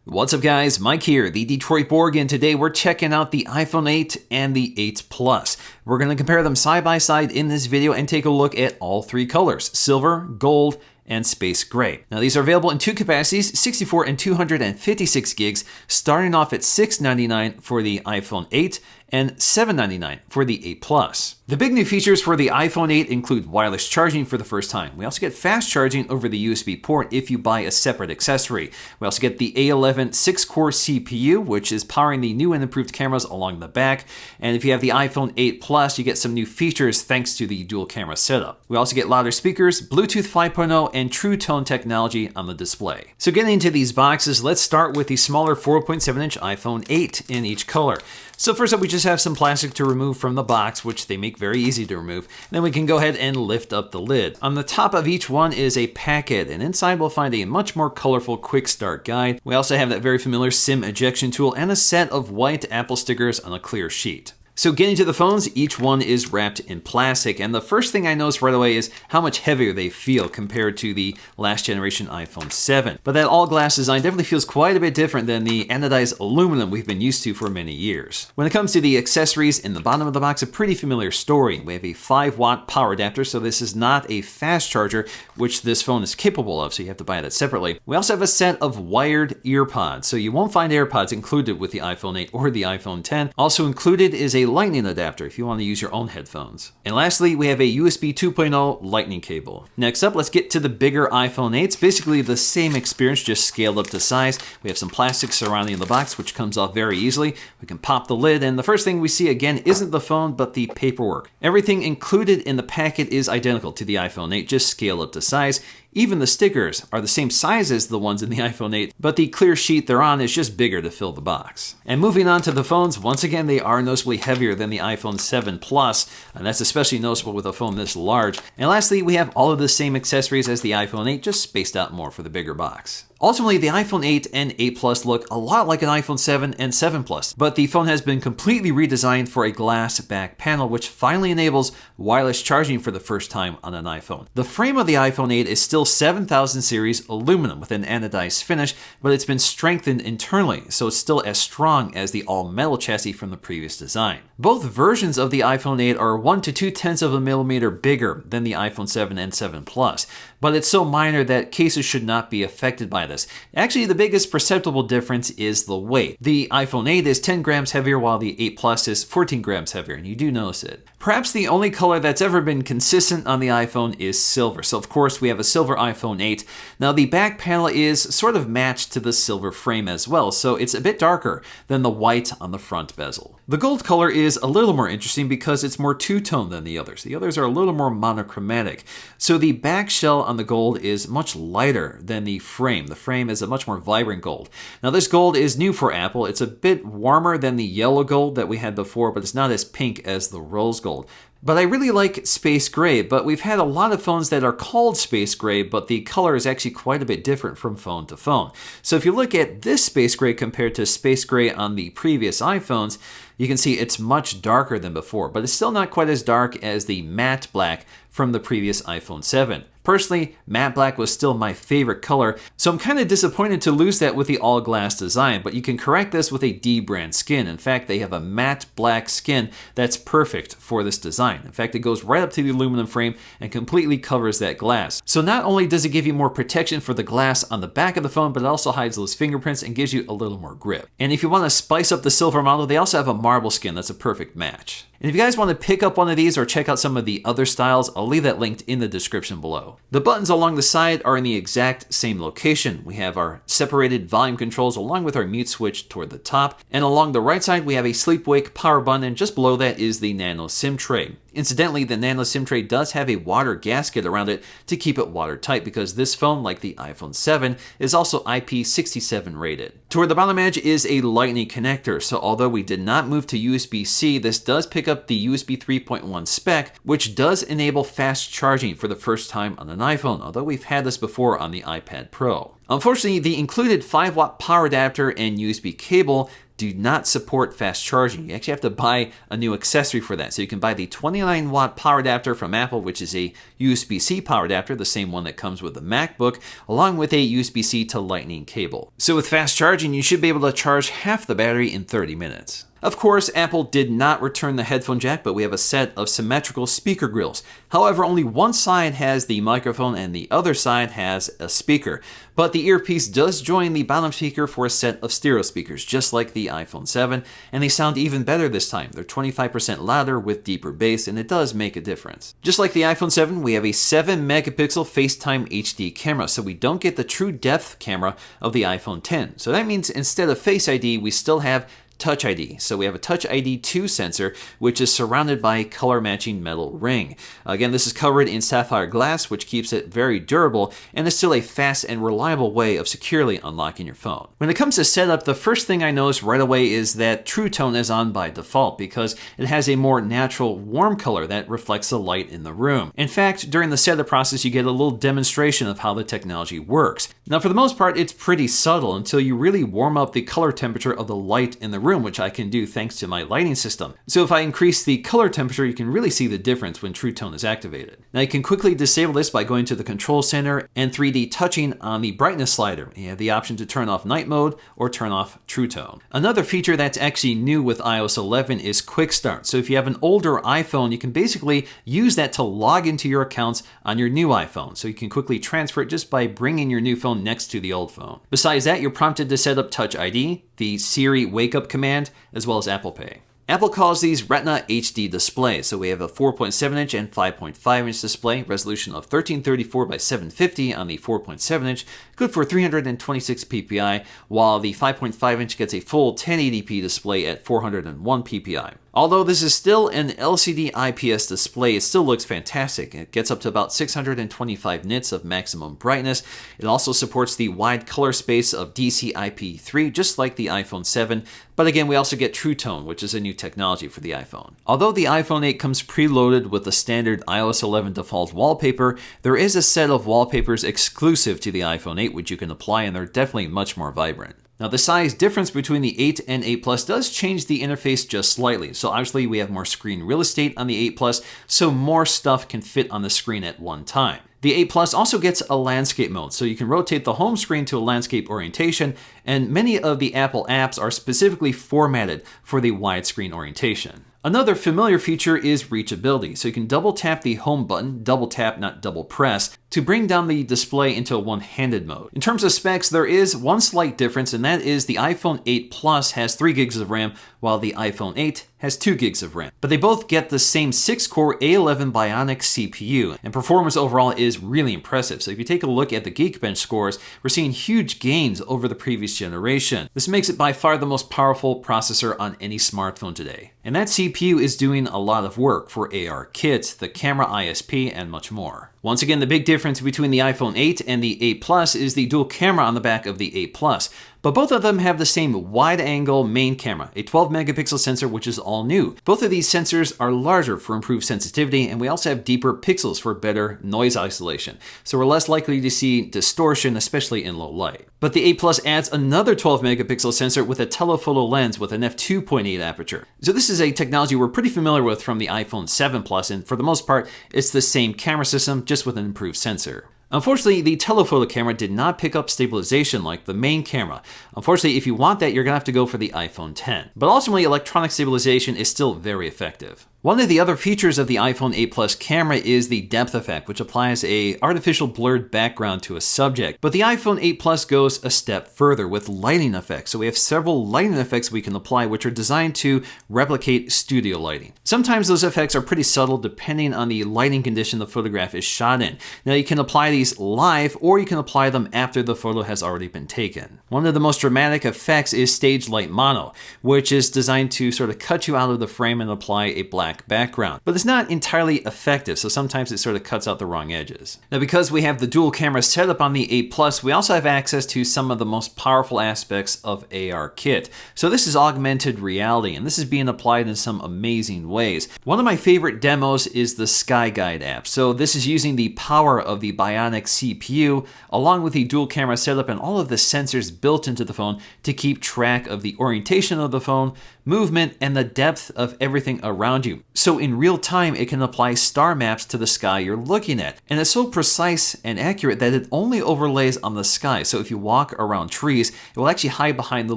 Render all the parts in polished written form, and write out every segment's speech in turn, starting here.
What's up guys, Mike here, the Detroit Borg, and today we're checking out the iPhone 8 and the 8 Plus. We're going to compare them side by side in this video and take a look at all three colors, silver, gold, and space gray. Now these are available in two capacities, 64 and 256 gigs, starting off at $699 for the iPhone 8 and $799 for the 8 Plus. The big new features for the iPhone 8 include wireless charging for the first time. We also get fast charging over the USB port if you buy a separate accessory. We also get the A11 6-core CPU, which is powering the new and improved cameras along the back. And if you have the iPhone 8 Plus, you get some new features thanks to the dual camera setup. We also get louder speakers, Bluetooth 5.0, and True Tone technology on the display. So getting into these boxes, let's start with the smaller 4.7-inch iPhone 8 in each color. So first up, we just have some plastic to remove from the box, which they make very easy to remove. Then we can go ahead and lift up the lid. On the top of each one is a packet, and inside we'll find a much more colorful quick start guide. We also have that very familiar SIM ejection tool and a set of white Apple stickers on a clear sheet. So getting to the phones, each one is wrapped in plastic, and the first thing I noticed right away is how much heavier they feel compared to the last generation iPhone 7. But that all-glass design definitely feels quite a bit different than the anodized aluminum we've been used to for many years. When it comes to the accessories, in the bottom of the box, a pretty familiar story. We have a 5-watt power adapter, so this is not a fast charger, which this phone is capable of, so you have to buy that separately. We also have a set of wired ear pods, so you won't find AirPods included with the iPhone 8 or the iPhone 10. Also included is a lightning adapter if you want to use your own headphones. And lastly, we have a USB 2.0 lightning cable. Next up, let's get to the bigger iPhone 8s. Basically the same experience, just scaled up to size. We have some plastic surrounding the box, which comes off very easily. We can pop the lid, and the first thing we see again isn't the phone, but the paperwork. Everything included in the packet is identical to the iPhone 8, just scaled up to size. Even the stickers are the same size as the ones in the iPhone 8, but the clear sheet they're on is just bigger to fill the box. And moving on to the phones, once again, they are noticeably heavier than the iPhone 7 Plus, and that's especially noticeable with a phone this large. And lastly, we have all of the same accessories as the iPhone 8, just spaced out more for the bigger box. Ultimately, the iPhone 8 and 8 Plus look a lot like an iPhone 7 and 7 Plus, but the phone has been completely redesigned for a glass back panel, which finally enables wireless charging for the first time on an iPhone. The frame of the iPhone 8 is still 7000 series aluminum with an anodized finish, but it's been strengthened internally, so it's still as strong as the all-metal chassis from the previous design. Both versions of the iPhone 8 are 1 to 2/10 of a millimeter bigger than the iPhone 7 and 7 Plus, but it's so minor that cases should not be affected by this. Actually, the biggest perceptible difference is the weight. The iPhone 8 is 10 grams heavier while the 8 Plus is 14 grams heavier, and you do notice it. Perhaps the only color that's ever been consistent on the iPhone is silver. So of course we have a silver iPhone 8. Now the back panel is sort of matched to the silver frame as well, so it's a bit darker than the white on the front bezel. The gold color is a little more interesting because it's more two-tone than the others. The others are a little more monochromatic. So the back shell on the gold is much lighter than the frame. The frame is a much more vibrant gold. Now this gold is new for Apple. It's a bit warmer than the yellow gold that we had before, but it's not as pink as the rose gold. But I really like space gray, but we've had a lot of phones that are called space gray, but the color is actually quite a bit different from phone to phone. So if you look at this space gray compared to space gray on the previous iPhones, you can see it's much darker than before, but it's still not quite as dark as the matte black from the previous iPhone 7. Personally, matte black was still my favorite color, so I'm kind of disappointed to lose that with the all-glass design, but you can correct this with a D-brand skin. In fact, they have a matte black skin that's perfect for this design. In fact, it goes right up to the aluminum frame and completely covers that glass. So not only does it give you more protection for the glass on the back of the phone, but it also hides those fingerprints and gives you a little more grip. And if you want to spice up the silver model, they also have a marble skin that's a perfect match. And if you guys want to pick up one of these or check out some of the other styles, I'll leave that linked in the description below. The buttons along the side are in the exact same location. We have our separated volume controls along with our mute switch toward the top. And along the right side, we have a sleep-wake power button, and just below that is the Nano Sim Tray. Incidentally, the Nano Sim Tray does have a water gasket around it to keep it watertight because this phone, like the iPhone 7, is also IP67 rated. Toward the bottom edge is a Lightning connector, so although we did not move to USB-C, this does pick up the USB 3.1 spec, which does enable fast charging for the first time on an iPhone, although we've had this before on the iPad Pro. Unfortunately, the included 5-watt power adapter and USB cable do not support fast charging. You actually have to buy a new accessory for that. So you can buy the 29-watt power adapter from Apple, which is a USB-C power adapter, the same one that comes with the MacBook, along with a USB-C to Lightning cable. So with fast charging, you should be able to charge half the battery in 30 minutes. Of course, Apple did not return the headphone jack, but we have a set of symmetrical speaker grills. However, only one side has the microphone and the other side has a speaker. But the earpiece does join the bottom speaker for a set of stereo speakers, just like the iPhone 7, and they sound even better this time. They're 25% louder with deeper bass, and it does make a difference. Just like the iPhone 7, we have a 7-megapixel FaceTime HD camera, so we don't get the true depth camera of the iPhone 10. So that means instead of Face ID, we still have Touch ID. So we have a Touch ID 2 sensor, which is surrounded by a color matching metal ring. Again, this is covered in sapphire glass, which keeps it very durable and is still a fast and reliable way of securely unlocking your phone. When it comes to setup, the first thing I notice right away is that True Tone is on by default because it has a more natural warm color that reflects the light in the room. In fact, during the setup process, you get a little demonstration of how the technology works. Now, for the most part, it's pretty subtle until you really warm up the color temperature of the light in the room, which I can do thanks to my lighting system. So if I increase the color temperature, you can really see the difference when True Tone is activated. Now you can quickly disable this by going to the control center and 3D touching on the brightness slider. You have the option to turn off night mode or turn off True Tone. Another feature that's actually new with iOS 11 is Quick Start. So if you have an older iPhone, you can basically use that to log into your accounts on your new iPhone. So you can quickly transfer it just by bringing your new phone next to the old phone. Besides that, you're prompted to set up Touch ID, the Siri wake up command, as well as Apple Pay. Apple calls these Retina HD displays. So we have a 4.7-inch and 5.5-inch display, resolution of 1334 by 750 on the 4.7-inch, good for 326 ppi, while the 5.5-inch gets a full 1080p display at 401 ppi. Although this is still an LCD IPS display, it still looks fantastic. It gets up to about 625 nits of maximum brightness. It also supports the wide color space of DCI-P3, just like the iPhone 7. But again, we also get True Tone, which is a new technology for the iPhone. Although the iPhone 8 comes preloaded with the standard iOS 11 default wallpaper, there is a set of wallpapers exclusive to the iPhone 8, which you can apply, and they're definitely much more vibrant. Now, the size difference between the 8 and 8 Plus does change the interface just slightly. So obviously we have more screen real estate on the 8 Plus, so more stuff can fit on the screen at one time. The 8 Plus also gets a landscape mode, so you can rotate the home screen to a landscape orientation, and many of the Apple apps are specifically formatted for the widescreen orientation. Another familiar feature is reachability, so you can double tap the home button, double tap, not double press, to bring down the display into a one-handed mode. In terms of specs, there is one slight difference, and that is the iPhone 8 Plus has 3 gigs of RAM, while the iPhone 8 has 2 gigs of RAM. But they both get the same 6-core A11 Bionic CPU, and performance overall is really impressive. So if you take a look at the Geekbench scores, we're seeing huge gains over the previous generation. This makes it by far the most powerful processor on any smartphone today. And that CPU is doing a lot of work for ARKit, the camera ISP, and much more. Once again, the big difference between the iPhone 8 and the 8 Plus is the dual camera on the back of the 8 Plus. But both of them have the same wide-angle main camera, a 12-megapixel sensor, which is all new. Both of these sensors are larger for improved sensitivity, and we also have deeper pixels for better noise isolation. So we're less likely to see distortion, especially in low light. But the 8 Plus adds another 12-megapixel sensor with a telephoto lens with an f2.8 aperture. So this is a technology we're pretty familiar with from the iPhone 7 Plus, and for the most part, it's the same camera system, just with an improved sensor. Unfortunately, the telephoto camera did not pick up stabilization like the main camera. Unfortunately, if you want that, you're going to have to go for the iPhone 10. But ultimately, electronic stabilization is still very effective. One of the other features of the iPhone 8 Plus camera is the depth effect, which applies an artificial blurred background to a subject. But the iPhone 8 Plus goes a step further with lighting effects. So we have several lighting effects we can apply, which are designed to replicate studio lighting. Sometimes those effects are pretty subtle depending on the lighting condition the photograph is shot in. Now you can apply these live, or you can apply them after the photo has already been taken. One of the most dramatic effects is stage light mono, which is designed to sort of cut you out of the frame and apply a black black background. But it's not entirely effective, so sometimes it sort of cuts out the wrong edges. Now, because we have the dual camera setup on the 8 Plus, we also have access to some of the most powerful aspects of ARKit. So this is augmented reality, and this is being applied in some amazing ways. One of my favorite demos is the Sky Guide app. So this is using the power of the Bionic CPU, along with the dual camera setup and all of the sensors built into the phone to keep track of the orientation of the phone, movement, and the depth of everything around you. So in real time, it can apply star maps to the sky you're looking at. And it's so precise and accurate that it only overlays on the sky. So if you walk around trees, it will actually hide behind the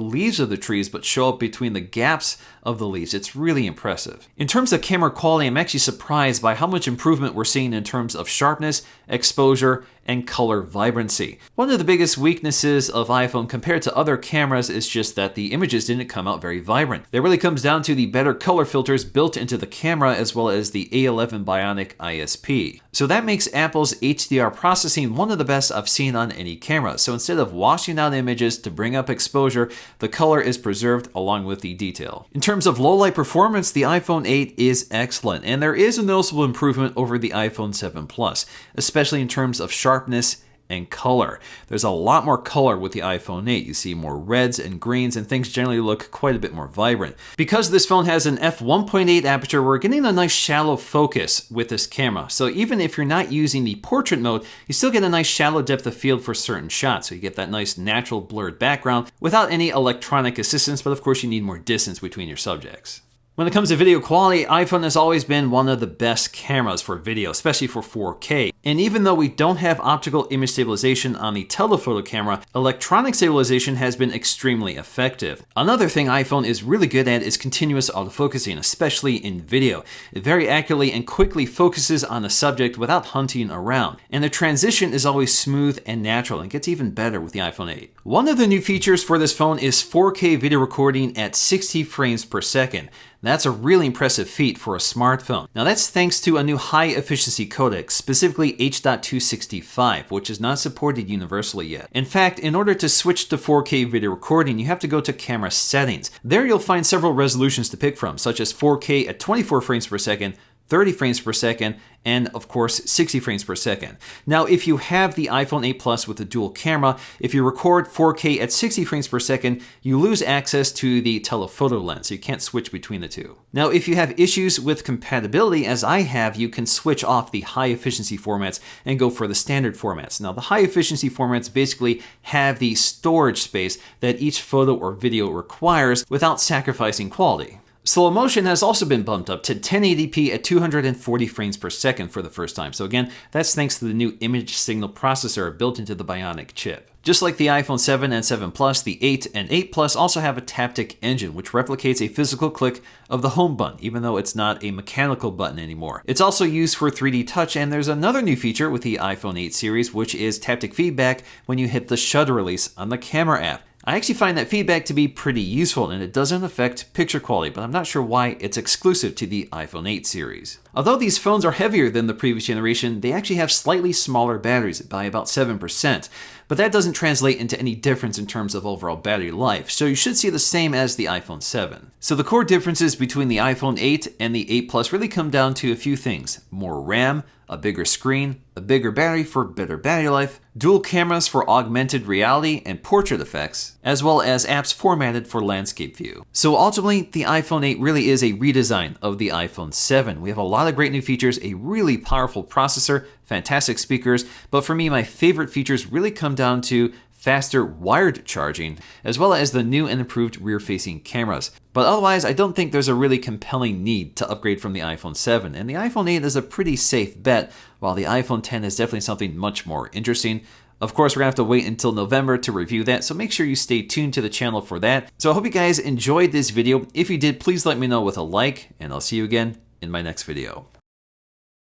leaves of the trees, but show up between the gaps of the leaves. It's really impressive. In terms of camera quality, I'm actually surprised by how much improvement we're seeing in terms of sharpness, exposure, and color vibrancy. One of the biggest weaknesses of iPhone compared to other cameras is just that the images didn't come out very vibrant. That really comes down to the better color filters built into the camera, as well as the A11 Bionic ISP. So that makes Apple's HDR processing one of the best I've seen on any camera. So instead of washing out images to bring up exposure, the color is preserved along with the detail. In terms of low light performance, the iPhone 8 is excellent, and there is a noticeable improvement over the iPhone 7 Plus, especially in terms of sharpness and color. There's a lot more color with the iPhone 8. You see more reds and greens, and things generally look quite a bit more vibrant. Because this phone has an f1.8 aperture, we're getting a nice shallow focus with this camera. So even if you're not using the portrait mode, you still get a nice shallow depth of field for certain shots. So you get that nice natural blurred background without any electronic assistance, but of course you need more distance between your subjects. When it comes to video quality, iPhone has always been one of the best cameras for video, especially for 4K. And even though we don't have optical image stabilization on the telephoto camera, electronic stabilization has been extremely effective. Another thing iPhone is really good at is continuous autofocusing, especially in video. It very accurately and quickly focuses on a subject without hunting around. And the transition is always smooth and natural, and gets even better with the iPhone 8. One of the new features for this phone is 4K video recording at 60 frames per second. That's a really impressive feat for a smartphone. Now that's thanks to a new high efficiency codec, specifically H.265, which is not supported universally yet. In fact, in order to switch to 4K video recording, you have to go to camera settings. There you'll find several resolutions to pick from, such as 4K at 24 frames per second, 30 frames per second, and of course 60 frames per second. Now if you have the iPhone 8 Plus with the dual camera, if you record 4K at 60 frames per second, you lose access to the telephoto lens, so you can't switch between the two. Now if you have issues with compatibility, as I have, you can switch off the high efficiency formats and go for the standard formats. Now the high efficiency formats basically have the storage space that each photo or video requires without sacrificing quality. Slow motion has also been bumped up to 1080p at 240 frames per second for the first time. So again, that's thanks to the new image signal processor built into the Bionic chip. Just like the iPhone 7 and 7 Plus, the 8 and 8 Plus also have a Taptic Engine, which replicates a physical click of the home button, even though it's not a mechanical button anymore. It's also used for 3D touch, and there's another new feature with the iPhone 8 series, which is taptic feedback when you hit the shutter release on the camera app. I actually find that feedback to be pretty useful, and it doesn't affect picture quality, but I'm not sure why it's exclusive to the iPhone 8 series. Although these phones are heavier than the previous generation, they actually have slightly smaller batteries by about 7%, but that doesn't translate into any difference in terms of overall battery life, so you should see the same as the iPhone 7. So the core differences between the iPhone 8 and the 8 Plus really come down to a few things: more RAM, a bigger screen, a bigger battery for better battery life, dual cameras for augmented reality and portrait effects, as well as apps formatted for landscape view. So ultimately, the iPhone 8 really is a redesign of the iPhone 7. We have a lot of great new features, a really powerful processor, fantastic speakers, but for me, my favorite features really come down to faster wired charging, as well as the new and improved rear-facing cameras. But otherwise, I don't think there's a really compelling need to upgrade from the iPhone 7, and the iPhone 8 is a pretty safe bet, while the iPhone 10 is definitely something much more interesting. Of course, we're gonna have to wait until November to review that, so make sure you stay tuned to the channel for that. So I hope you guys enjoyed this video. If you did, please let me know with a like, and I'll see you again in my next video.